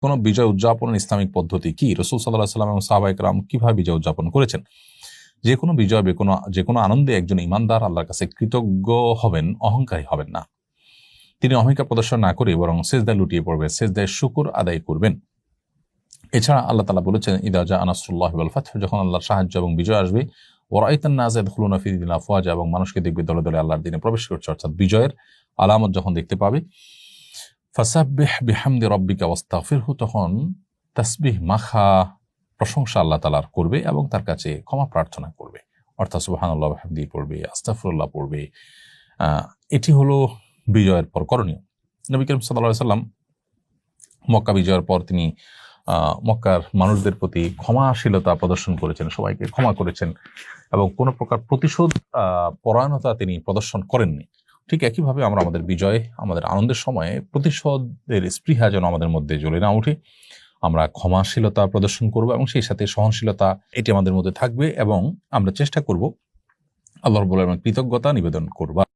কোনো বিজয় উদযাপনের ইসলামিক পদ্ধতি কি? রাসূল সাল্লাল্লাহু আলাইহি ওয়াসাল্লাম এবং সাহাবায়ে কেরাম কিভাবে বিজয় উদযাপন করেছেন? যে কোনো বিজয় যে কোনো আনন্দে একজন ঈমানদার আল্লাহর কাছে কৃতজ্ঞ হবেন, অহংকারী হবেন না। তিনি অহংকার প্রদর্শন না করে বরং সিজদায় লুটিয়ে পড়বে, সিজদায় শুকর আদায় করবেন। এছাড়া আল্লাহ তাআলা বলেছেন, ইদা জাআ নাসরুল্লাহি ওয়াল ফাতহ, যখন আল্লাহর সাহায্য এবং বিজয় আসবে, ওয়া রাআইতান নাস ইয়াদখুলুনা ফি দীনিল্লাহি আফওয়াজা, এবং মানুষকে দেখবে দলে দলে আল্লাহর দ্বীনে প্রবেশ করছে, অর্থাৎ বিজয়ের আলামত যখন দেখতে পাবে। ফাসাব্বিহ বিহামদি রাব্বিকা ওয়াস্তাগফিরহু, তখন তাসবিহ মাখা প্রশংসা আল্লাহ তাআলার করবে এবং তার কাছে ক্ষমা প্রার্থনা করবে, অর্থাৎ সুবহানাল্লাহ ওয়া বিহামদিহি পড়বে, আস্তাগফিরুল্লাহ পড়বে। এটি হলো বিজয়ের পর করণীয়। নবী করিম সাল্লাল্লাহু আলাইহি ওয়াসাল্লাম মক্কা বিজয়ের পর তিনি মক্কার মানুষদের প্রতি ক্ষমাশীলতা প্রদর্শন করেছেন, সবাইকে ক্ষমা করেছেন এবং কোনো প্রকার প্রতিশোধ পরায়ণতা তিনি প্রদর্শন করেননি। ঠিক একইভাবে আমরা আমাদের বিজয়, আমাদের আনন্দের সময়ে প্রতিশোধের স্পৃহা যেন আমাদের মধ্যে জ্বলে না উঠে, আমরা ক্ষমাশীলতা প্রদর্শন করব এবং সেই সাথে সহনশীলতা, এটি আমাদের মধ্যে থাকবে এবং আমরা চেষ্টা করব আল্লাহ রাব্বুল আলামিনের কৃতজ্ঞতা নিবেদন করব।